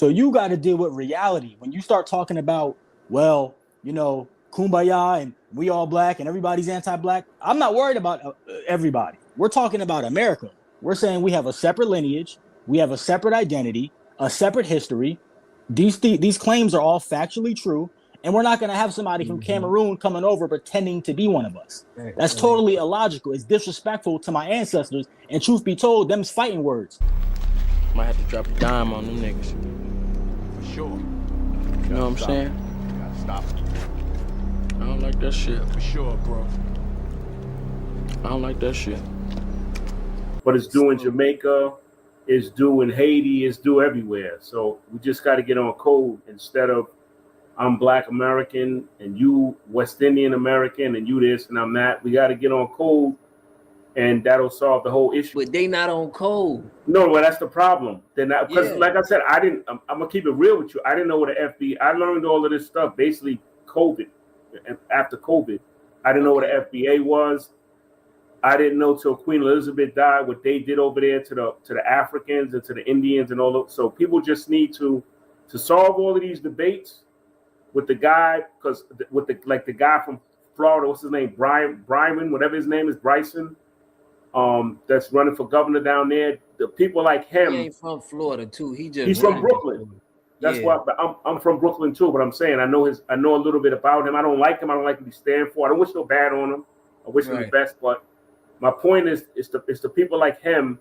So you got to deal with reality. When you start talking about, well, kumbaya and we all black and everybody's anti-black, I'm not worried about everybody. We're talking about America. We're saying we have a separate lineage, we have a separate identity, a separate history. These claims are all factually true, and we're not going to have somebody from Cameroon coming over pretending to be one of us. That's totally illogical. It's disrespectful to my ancestors, and truth be told, them's fighting words. Might have to drop a dime on them niggas. For sure. You know what I'm saying? You gotta stop it. I don't like that shit. For sure, bro. I don't like that shit. But it's due in Jamaica, it's due in Haiti, it's due everywhere. So we just got to get on code instead of I'm Black American and you West Indian American and you this and I'm that. We got to get on code, and that'll solve the whole issue. But they not on code. No, well, that's the problem. They're not, because like I said, I'm gonna keep it real with you. I didn't know what the FBA. I learned all of this stuff basically COVID. After COVID, I didn't know what the FBA was. I didn't know till Queen Elizabeth died what they did over there to the Africans and to the Indians and all of. So people just need to solve all of these debates with the guy, because with the guy from Florida, what's his name, Bryman, whatever his name is, Bryson, that's running for governor down there. The people like him. He ain't from Florida too. He's from Brooklyn. That's why I'm from Brooklyn too. But I'm saying I know a little bit about him. I don't like him. I don't like what he stands for. I don't wish no bad on him. I wish him the best. But my point is, it's the people like him.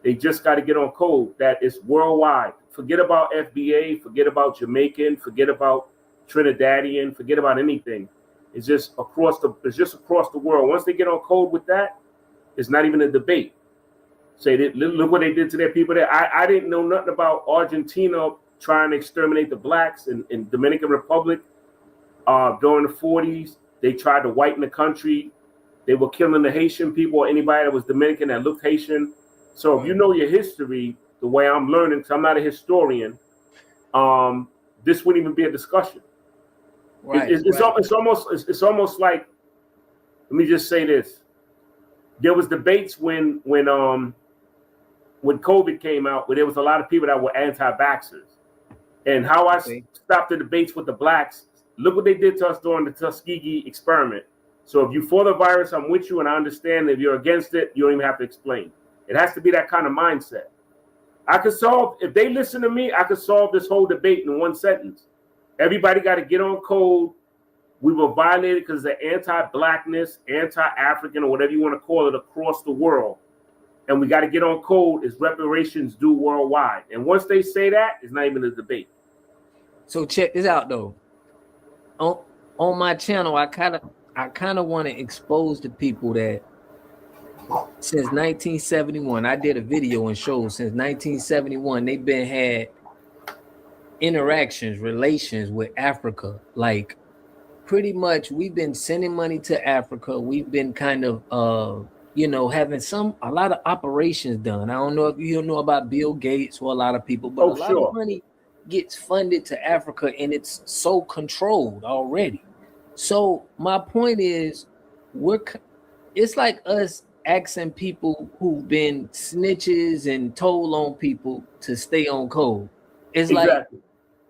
They just got to get on code that is worldwide. Forget about FBA. Forget about Jamaican. Forget about Trinidadian. Forget about anything. It's just across the world. Once they get on code with that, it's not even a debate. Say that, look what they did to their people there. I didn't know nothing about Argentina trying to exterminate the blacks in Dominican Republic during the 40s. They tried to whiten the country. They were killing the Haitian people or anybody that was Dominican that looked Haitian. So if you know your history, the way I'm learning, because I'm not a historian, this wouldn't even be a discussion. Right. It's almost like, let me just say this. There was debates when COVID came out, where there was a lot of people that were anti-vaxxers. And how I stopped the debates with the blacks, look what they did to us during the Tuskegee experiment. So if you for the virus, I'm with you, and I understand. If you're against it, you don't even have to explain. It has to be that kind of mindset. If they listen to me, I could solve this whole debate in one sentence. Everybody got to get on code. We were violated because of anti-blackness, anti-African, or whatever you want to call it, across the world. And we got to get on code. Is reparations due worldwide? And once they say that, it's not even a debate. So check this out, though. On my channel, I kind of want to expose the people that since 1971, I did a video and showed since 1971, they've been had relations with Africa. Like pretty much we've been sending money to Africa. We've been kind of, having a lot of operations done. I don't know if you know about Bill Gates or a lot of people, but a lot of money gets funded to Africa, and it's so controlled already. So my point is, it's like us asking people who've been snitches and told on people to stay on code. It's like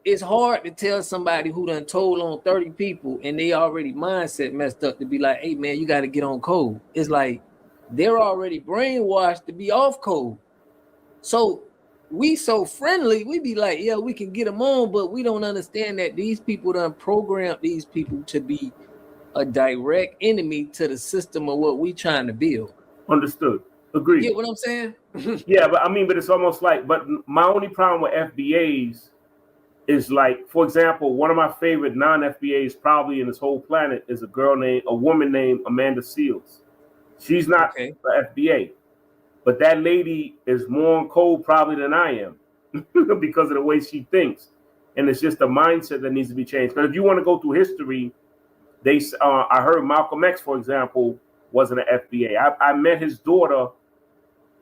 it's hard to tell somebody who done told on 30 people and they already mindset messed up to be like, hey man, you got to get on code. It's like they're already brainwashed to be off code. So we so friendly, we be like, yeah, we can get them on, but we don't understand that these people done programmed these people to be a direct enemy to the system of what we trying to build. Understood. Agreed. You get what I'm saying? Yeah, but it's almost like, but my only problem with FBAs is like, for example, one of my favorite non-FBAs probably in this whole planet is a woman named Amanda Seals. She's not the FBA, but that lady is more on code probably than I am because of the way she thinks. And it's just a mindset that needs to be changed. But if you want to go through history, I heard Malcolm X, for example, wasn't an FBA. I met his daughter.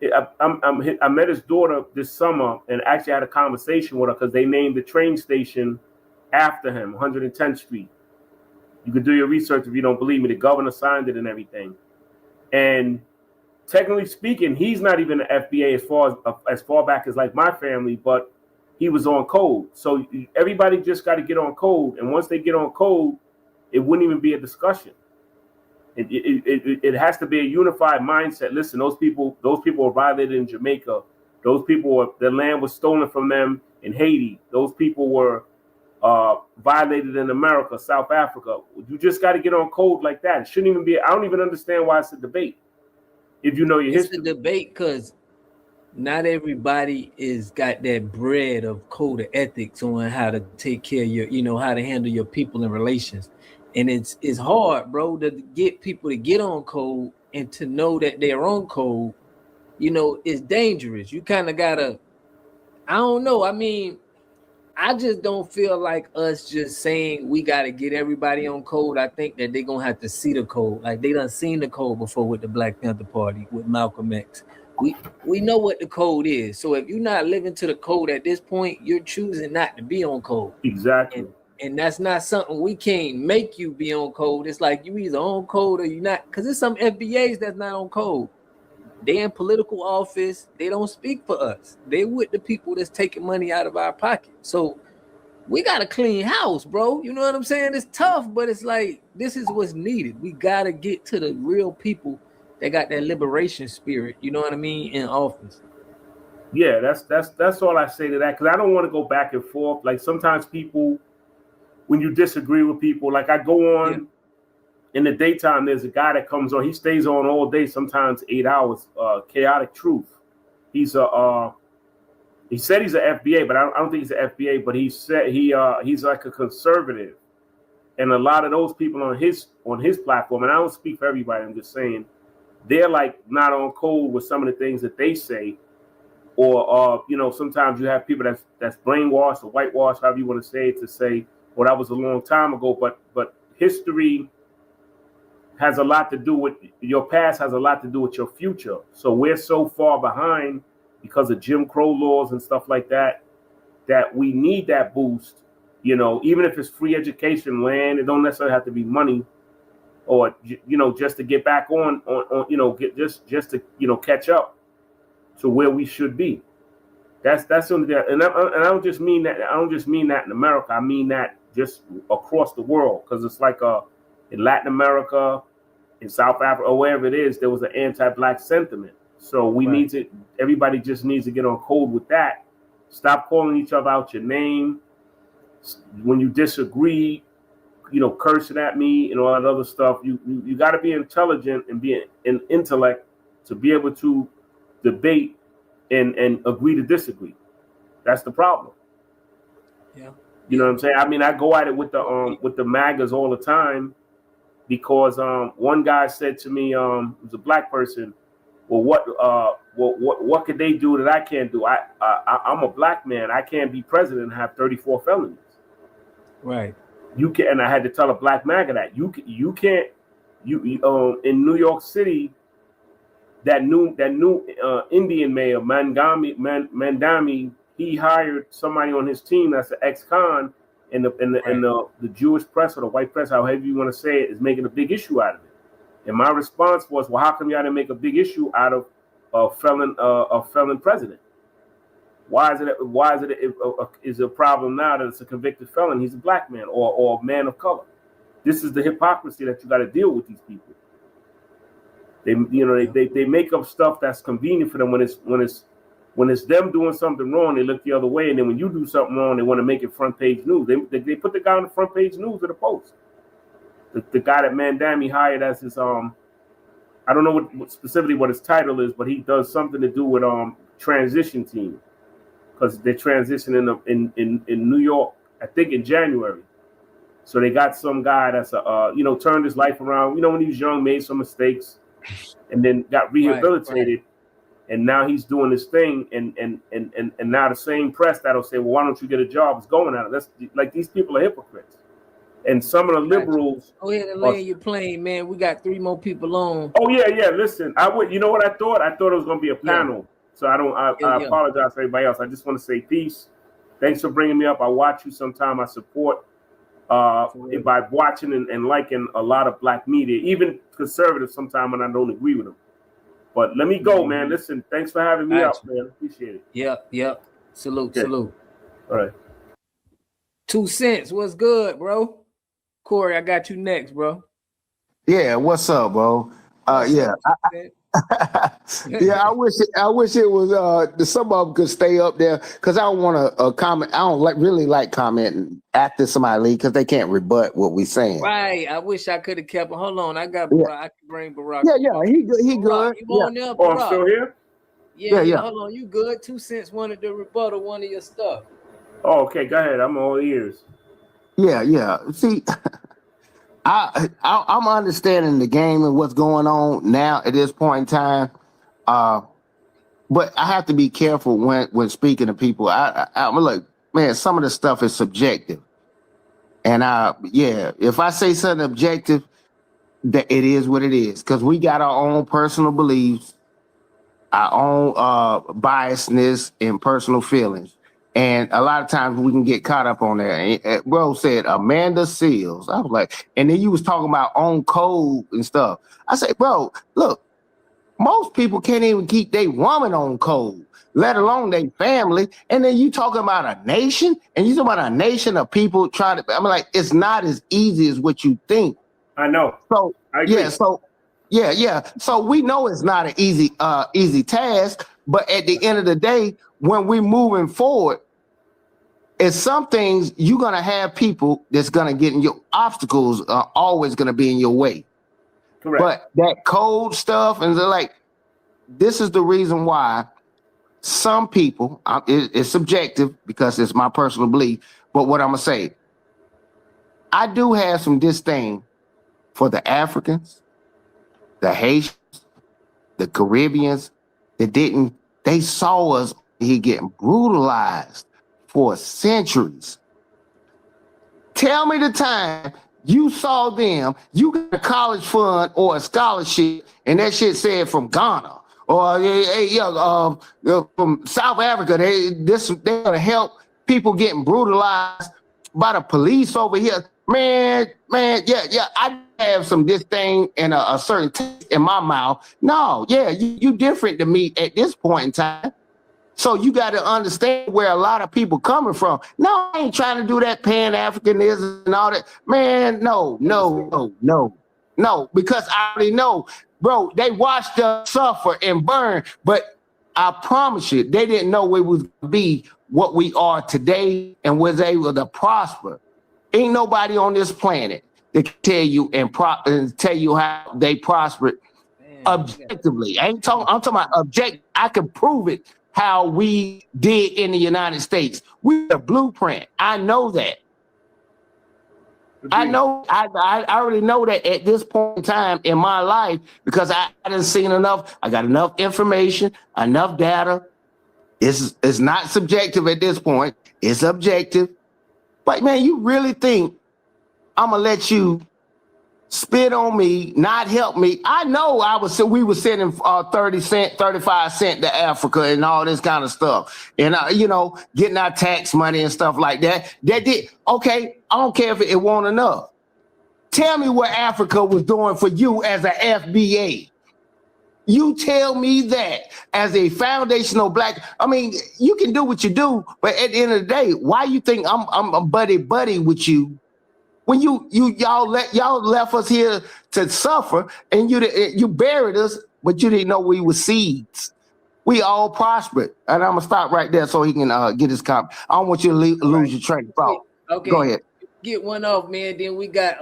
I met his daughter this summer and actually had a conversation with her because they named the train station after him, 110th Street. You could do your research if you don't believe me. The governor signed it and everything. And technically speaking, he's not even an FBA as far back as like my family, but he was on code. So everybody just got to get on code, and once they get on code, it wouldn't even be a discussion. It has to be a unified mindset. Listen, those people were violated in Jamaica. Those people their land was stolen from them in Haiti. Those people were violated in America, South Africa. You just got to get on code like that. It shouldn't even be. I don't even understand why it's a debate. If you know your history, it's a debate because not everybody is got that bread of code of ethics on how to take care of your, how to handle your people and relations. And it's hard, bro, to get people to get on code and to know that they're on code. It's dangerous. You kind of gotta, I don't know. I mean, I just don't feel like us just saying we gotta get everybody on code. I think that they're gonna have to see the code. Like they done seen the code before with the Black Panther Party, with Malcolm X. We know what the code is. So if you're not living to the code at this point, you're choosing not to be on code. Exactly. And that's not something we can't make you be on code. It's like you either on code or you're not. Because there's some FBAs that's not on code. They in political office. They don't speak for us. They with the people that's taking money out of our pocket. So we got a clean house, bro. You know what I'm saying? It's tough, but it's like this is what's needed. We got to get to the real people that got that liberation spirit. You know what I mean? In office. Yeah, that's all I say to that. Because I don't want to go back and forth. Like sometimes people, when you disagree with people, like I go on in the daytime, there's a guy that comes on, he stays on all day, sometimes 8 hours, Chaotic Truth. He said he's an FBA, but I don't think he's an FBA, but he said he's like a conservative. And a lot of those people on his platform, and I don't speak for everybody, I'm just saying, they're like not on code with some of the things that they say. Or sometimes you have people that's brainwashed or whitewashed, however you want to say, well, that was a long time ago, but history has a lot to do with your past, has a lot to do with your future. So we're so far behind because of Jim Crow laws and stuff like that, that we need that boost. Even if it's free education, land, it don't necessarily have to be money, or just to get back on just to catch up to where we should be. That's only that, and I don't just mean that. I don't just mean that in America. I mean that just across the world, because it's like in Latin America, in South Africa, or wherever it is, there was an anti-black sentiment. So we need to. Everybody just needs to get on code with that. Stop calling each other out your name. When you disagree, cursing at me and all that other stuff. You got to be intelligent and be an intellect to be able to debate and agree to disagree. That's the problem. Yeah. You know what I'm saying? I mean, I go at it with the MAGAs all the time, because one guy said to me, who's a black person, well, what could they do that I can't do? I'm a black man. I can't be president and have 34 felonies. Right. You can, and I had to tell a black MAGA that you can't. In New York City, that new Indian mayor Mandami, he hired somebody on his team that's an ex-con, and the Jewish press or the white press, however you want to say it, is making a big issue out of it. And my response was, well, how come y'all didn't make a big issue out of a felon president? Why is it a problem now that it's a convicted felon? He's a black man or a man of color. This is the hypocrisy that you got to deal with these people. They make up stuff that's convenient for them. When it's them doing something wrong, they look the other way, and then when you do something wrong, they want to make it front page news. They put the guy on the front page news of the Post. The guy that Mandami hired as his I don't know what specifically what his title is, but he does something to do with transition team, because they're transitioning in New York, I think in January. So they got some guy that's turned his life around. When he was young, made some mistakes, and then got rehabilitated. Right. And now he's doing this thing, and now the same press that'll say, well, why don't you get a job? Is going at it. That's like, these people are hypocrites. And some of the liberals. Go ahead and land your plane, man. We got 3 more people on. Oh yeah. Listen, I would. You know what I thought? I thought it was going to be a panel. Yeah. So I apologize to everybody else. I just want to say peace. Thanks for bringing me up. I watch you sometime. I support by watching and liking a lot of black media, even conservatives sometimes when I don't agree with them. But let me go, man. Listen, thanks for having me up, man. Appreciate it. Yep. Salute. All right. 2 cents. What's good, bro? Corey, I got you next, bro. Yeah, what's up, bro? What's Yeah. up, 2 cents? Yeah, I wish it was some of them could stay up there because I don't want to comment. I don't really like commenting after somebody leave because they can't rebut what we saying. Right. I wish I could have kept. Hold on, I got Yeah. Barack. I can bring Barack. Yeah, he good. He Barack, good. you Yeah. on there, Oh, I'm Barack? still here? Yeah. Hold on, you good? 2 cents wanted to rebuttal one of your stuff. Oh, okay. Go ahead. I'm all ears. Yeah. See, I'm understanding the game and what's going on now at this point in time. But I have to be careful when speaking to people. I'm like, man, some of the stuff is subjective. And if I say something objective, that it is what it is. Because we got our own personal beliefs, our own biasness and personal feelings. And a lot of times we can get caught up on that. And, bro said Amanda Seals. I was like, and then you was talking about own code and stuff. I said, bro, look, most people can't even keep their woman on code, let alone their family. And then you talking about a nation, and you talking about a nation of people trying to. I'm like, it's not as easy as what you think. I know. So I agree. yeah. So we know it's not an easy task. But at the end of the day, when we're moving forward, it's some things you're gonna have people that's gonna get in your obstacles are always gonna be in your way. Correct. But that code stuff, and they're like, this is the reason why some people, it's subjective because it's my personal belief, but what I'm going to say, I do have some disdain for the Africans, the Haitians, the Caribbeans they saw us here getting brutalized for centuries. Tell me the time you saw them, you got a college fund or a scholarship, and that shit said from Ghana or from South Africa. They're gonna help people getting brutalized by the police over here. Man, yeah. I have some disdain and a certain taste in my mouth. No, yeah, you different than me at this point in time. So you got to understand where a lot of people coming from. No, I ain't trying to do that pan-Africanism and all that. Man, no, because I already know, bro, they watched us suffer and burn, but I promise you, they didn't know we was gonna be what we are today and was able to prosper. Ain't nobody on this planet that can tell you and tell you how they prospered objectively. I'm talking about objective. I can prove it. How we did in the United States. We're a blueprint. I know that. I know. I already know that at this point in time in my life because I hadn't seen enough. I got enough information, enough data. It's not subjective at this point. It's objective. But man, you really think I'm gonna let you spit on me, not help me? I know we were sending 30 cent, 35 cent to Africa and all this kind of stuff. And, getting our tax money and stuff like that. That did, okay, I don't care if it wasn't enough. Tell me what Africa was doing for you as an FBA. You tell me that as a foundational black, I mean, you can do what you do, but at the end of the day, why you think I'm buddy with you? When y'all left us here to suffer, and you buried us, but you didn't know we were seeds. We all prospered, and I'm gonna stop right there so he can get his comment. I don't want you to lose your train of thought. Okay, go ahead. Get one off, man. Then we got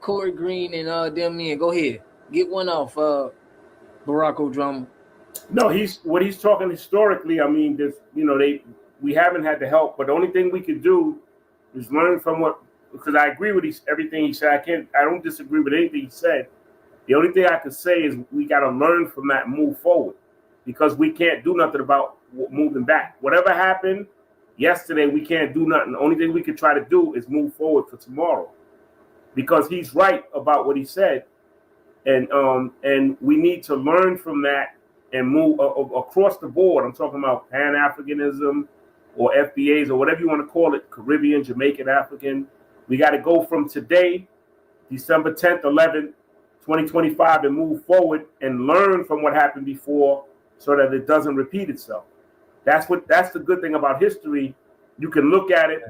Corey Green and them men. Go ahead, get one off, Barack O'Drummer. No, what he's talking historically. I mean, we haven't had the help, but the only thing we could do is learn from what. Because I agree with everything he said. I don't disagree with anything he said. The only thing I could say is we got to learn from that and move forward, because we can't do nothing about moving back. Whatever happened yesterday, we can't do nothing. The only thing we can try to do is move forward for tomorrow, because he's right about what he said, and we need to learn from that and move across the board. I'm talking about pan-Africanism or FBAs or whatever you want to call it, Caribbean, Jamaican, African. We got to go from today, December 10th, 11th, 2025, and move forward and learn from what happened before so that it doesn't repeat itself. That's the good thing about history. you can look at it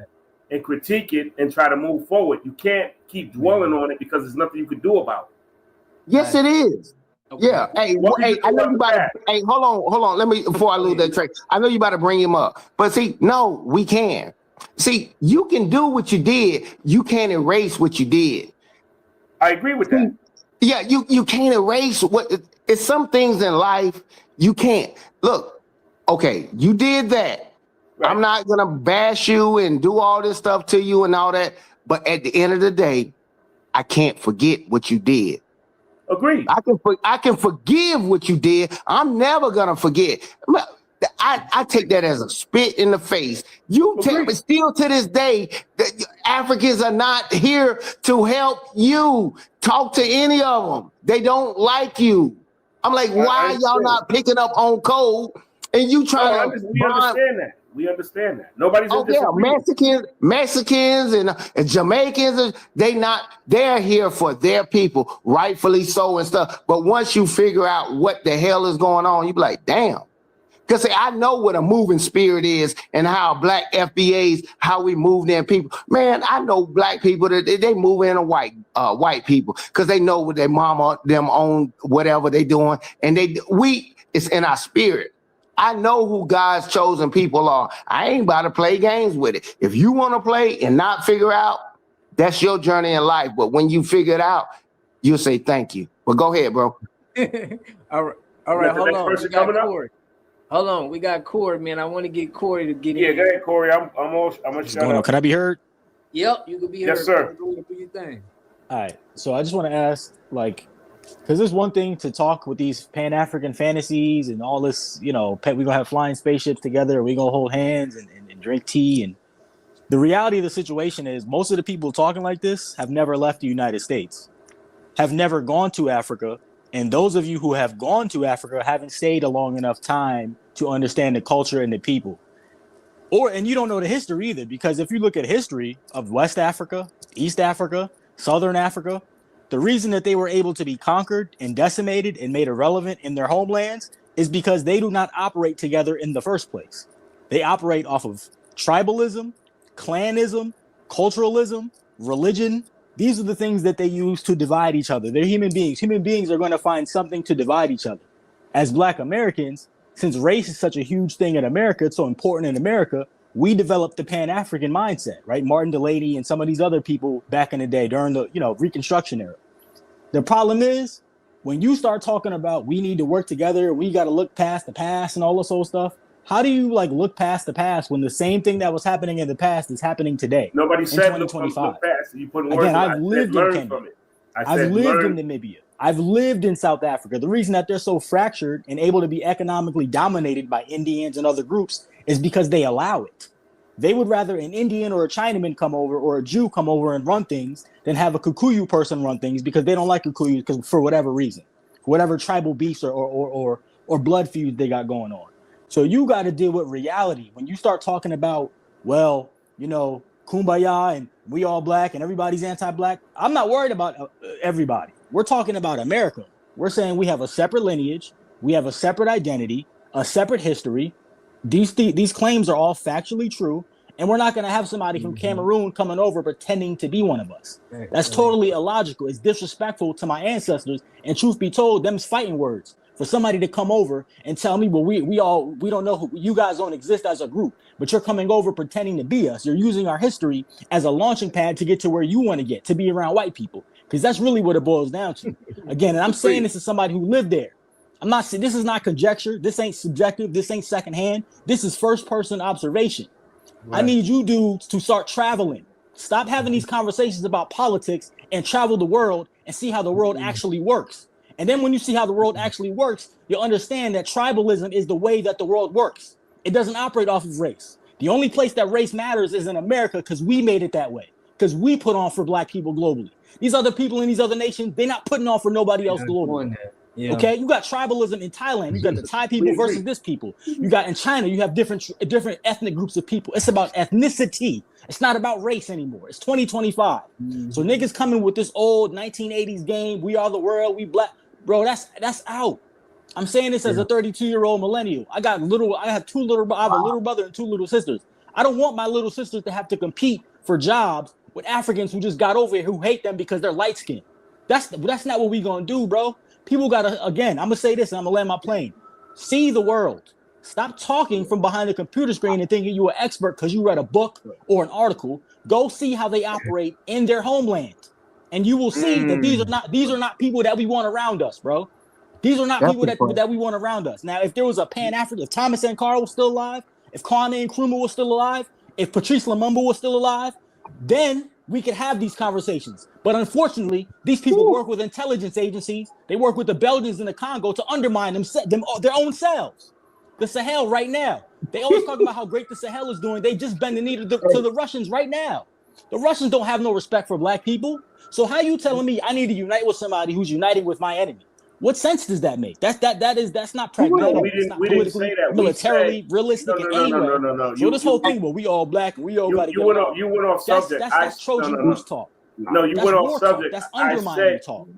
and critique it and try to move forward. You can't keep dwelling on it because there's nothing you can do about it. Yes, it is. Okay. Yeah. Hey, I know you about to. Hey, hold on. Let me before I lose that track. I know you about to bring him up, but see, no, we can. See, you can do what you did. You can't erase what you did. I agree with that. Yeah, you can't erase what. It's some things in life you can't. Look, okay, you did that. Right. I'm not gonna bash you and do all this stuff to you and all that. But at the end of the day, I can't forget what you did. Agreed. I can forgive what you did. I'm never gonna forget. I take that as a spit in the face. You tell me still to this day that Africans are not here to help you. Talk to any of them. They don't like you. I'm like, why y'all not picking up on code and you trying to? We understand that. We understand that. Nobody's in disagreement. Mexicans and Jamaicans, they're here for their people, rightfully so and stuff. But once you figure out what the hell is going on, you be like, damn. Because I know what a moving spirit is and how black FBAs, how we move them people. Man, I know black people that they move in a white people because they know what their mama, them own whatever they doing. And it's in our spirit. I know who God's chosen people are. I ain't about to play games with it. If you want to play and not figure out, that's your journey in life. But when you figure it out, you'll say thank you. But go ahead, bro. All right. Hold on. We got Corey. Hold on. We got Corey, man. I want to get Corey to get in. Yeah, go ahead, Corey. I'm gonna shut up. Can I be heard? Yep, you can be heard. Yes, sir. Do your thing. All right. So I just want to ask, because there's one thing to talk with these Pan-African fantasies and all this, we're going to have flying spaceships together. We're going to hold hands and drink tea. And the reality of the situation is most of the people talking like this have never left the United States, have never gone to Africa. And those of you who have gone to Africa haven't stayed a long enough time to understand the culture and the people. And you don't know the history either, because if you look at history of West Africa, East Africa, Southern Africa, the reason that they were able to be conquered and decimated and made irrelevant in their homelands is because they do not operate together in the first place. They operate off of tribalism, clanism, culturalism, religion. These are the things that they use to divide each other. They're human beings. Human beings are going to find something to divide each other. As Black Americans, since race is such a huge thing in America, it's so important in America, we developed the Pan-African mindset, right? Martin Delaney and some of these other people back in the day during the, Reconstruction era. The problem is when you start talking about we need to work together, we got to look past the past and all this old stuff. How do you look past the past when the same thing that was happening in the past is happening today? Nobody said look past. You put words. Again, I've lived in Kenya. I've lived in Namibia. I've lived in South Africa. The reason that they're so fractured and able to be economically dominated by Indians and other groups is because they allow it. They would rather an Indian or a Chinaman come over or a Jew come over and run things than have a Kikuyu person run things because they don't like Kikuyus because for whatever reason, whatever tribal beefs or blood feuds they got going on. So you got to deal with reality. When you start talking about, kumbaya and we all black and everybody's anti-black, I'm not worried about everybody. We're talking about America. We're saying we have a separate lineage. We have a separate identity, a separate history. These claims are all factually true, and we're not going to have somebody from Cameroon coming over pretending to be one of us. That's totally illogical. It's disrespectful to my ancestors, and truth be told, them's fighting words for somebody to come over and tell me, well, we don't know who you guys don't exist as a group, but you're coming over pretending to be us. You're using our history as a launching pad to get to where you want to get, to be around white people, because that's really what it boils down to. Again, and I'm saying this as somebody who lived there. I'm not saying this is not conjecture. This ain't subjective. This ain't secondhand. This is first person observation. Right. I need you dudes to start traveling. Stop having these conversations about politics and travel the world and see how the world actually works. And then when you see how the world actually works, you'll understand that tribalism is the way that the world works. It doesn't operate off of race. The only place that race matters is in America because we made it that way, because we put on for black people globally. These other people in these other nations, they're not putting on for nobody else globally. Yeah. Okay, you got tribalism in Thailand. You got the Thai people versus this people. You got in China, you have different ethnic groups of people. It's about ethnicity. It's not about race anymore. It's 2025. So niggas coming with this old 1980s game. We are the world. We black, bro. That's out. I'm saying this as a 32-year-old millennial. I have a little brother and two little sisters. I don't want my little sisters to have to compete for jobs with Africans who just got over here who hate them because they're light skinned. That's not what we gonna do, bro. People gotta, again, I'm gonna say this and I'm gonna land my plane. See the world. Stop talking from behind the computer screen and thinking you're an expert because you read a book or an article. Go see how they operate in their homeland. And you will see that these are not people that we want around us, bro. These are not people that we want around us. Now, if there was a Pan-African, if Thomas Sankara was still alive, if Kwame Nkrumah was still alive, if Patrice Lumumba was still alive, then we could have these conversations. But unfortunately, these people work with intelligence agencies. They work with the Belgians in the Congo to undermine their own selves. The Sahel right now. They always talk about how great the Sahel is doing. They just bend the knee to the Russians right now. The Russians don't have no respect for black people. So how you telling me I need to unite with somebody who's uniting with my enemy? What sense does that make? That's not pragmatic. No, we didn't say that. Militarily realistic in any way. No. So this whole thing, well, we all black and we all got to you went off subject. That's Trojan Goose talk. No, you went off subject. That's undermining talk.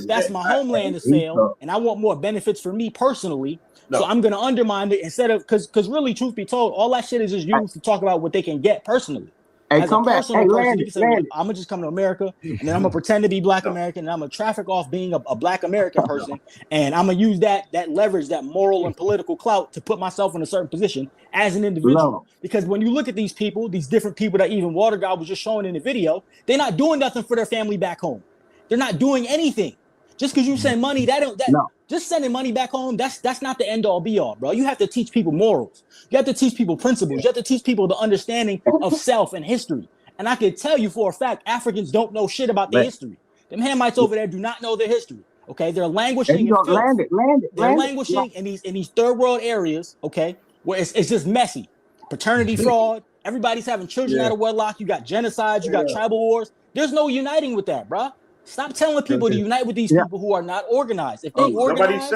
That's my homeland has failed, and I want more benefits for me personally. No. So I'm going to undermine it instead of because really, truth be told, all that shit is just used to talk about what they can get personally. Hey, As come a back. personal Hey, person, Randy, you can say, well, I'm gonna just come to America and then I'm gonna pretend to be Black American and I'm gonna traffic off being a Black American person and I'm gonna use that leverage, that moral and political clout to put myself in a certain position as an individual. No. Because when you look at these people, these different people that even Water God was just showing in the video, they're not doing nothing for their family back home. They're not doing anything. Just because you send money, just sending money back home, that's not the end all be all, bro. You have to teach people morals. You have to teach people principles. You have to teach people the understanding of self and history. And I can tell you for a fact, Africans don't know shit about their history. Them Hamites over there do not know their history. Okay, they're languishing in filth. They're languishing in these third world areas. Okay, where it's just messy, paternity fraud. Everybody's having children out of wedlock. You got genocides. You got tribal wars. There's no uniting with that, bro. Stop telling people to unite with these people who are not organized. If they organize,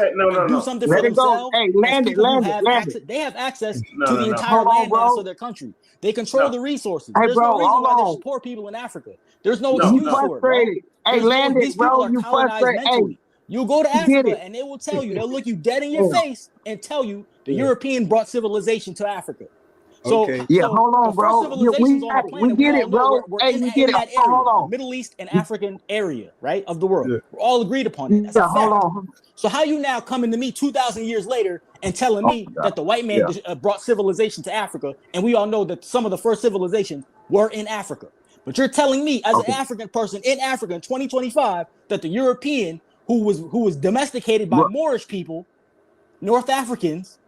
do something for themselves, they have access to the entire landmass of their country. They control the resources. There's no reason why there's poor people in Africa. There's no excuse for it, bro. Hey, Landon, these people are colonized mentally. You go to Africa and they will tell you, they'll look you dead in your face and tell you the European brought civilization to Africa. So, hold on, bro. We get it, bro. We're in that area, the Middle East and African area, right, of the world. We're all agreed upon it. That's a fact. So how you now coming to me 2,000 years later and telling me that the white man brought civilization to Africa, and we all know that some of the first civilizations were in Africa. But you're telling me as an African person in Africa in 2025 that the European who was domesticated by Moorish people, North Africans,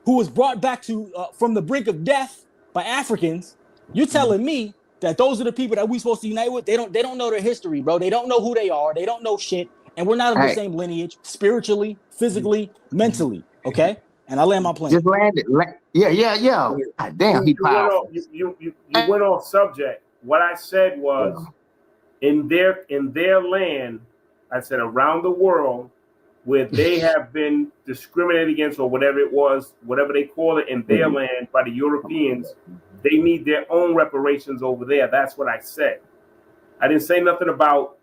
who was brought back to from the brink of death by Africans, you're telling me that those are the people that we supposed to unite with? They don't know their history, bro. They don't know who they are. They don't know shit. And we're not of the same lineage, spiritually, physically, mentally. Okay? And I land my plane. Just landed. Yeah. God damn, you went off subject. What I said was in their land, I said around the world, where they have been discriminated against or whatever it was, whatever they call it in their land by the Europeans, they need their own reparations over there. That's what I said. I didn't say nothing about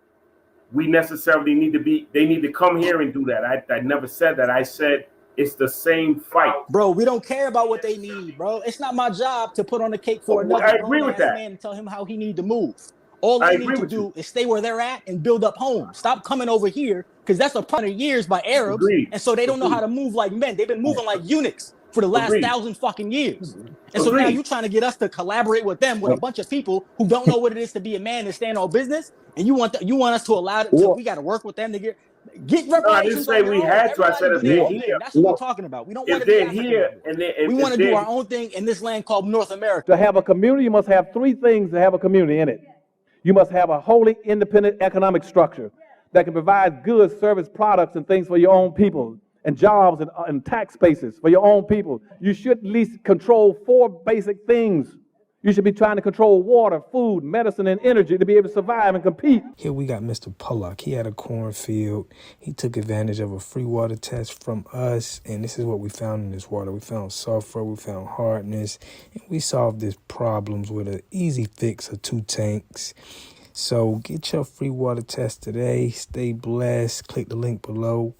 we necessarily they need to come here and do that. I never said that. I said it's the same fight. Bro, we don't care about what they need, bro. It's not my job to put on a cake for another man and tell him how he need to move. All they need to do is stay where they're at and build up homes. Stop coming over here because that's 100 years by Arabs. And so they don't know how to move like men. They've been moving like eunuchs for the last 1,000 fucking years. And so now you're trying to get us to collaborate with them with a bunch of people who don't know what it is to be a man and stand on business. And you want us to allow it. So we got to work with them to get reparations. No, I didn't say we had to. I said if they're here. That's what we're talking about. We don't want to be here. We want to do our own thing in this land called North America. To have a community, you must have three things to have a community in it. You must have a wholly independent economic structure that can provide goods, service, products, and things for your own people, and jobs and tax bases for your own people. You should at least control 4 basic things. You should be trying to control water, food, medicine, and energy to be able to survive and compete. Here we got Mr. Pollock. He had a cornfield. He took advantage of a free water test from us, and this is what we found in this water. We found sulfur, we found hardness, and we solved these problems with an easy fix of 2 tanks. So get your free water test today. Stay blessed. Click the link below.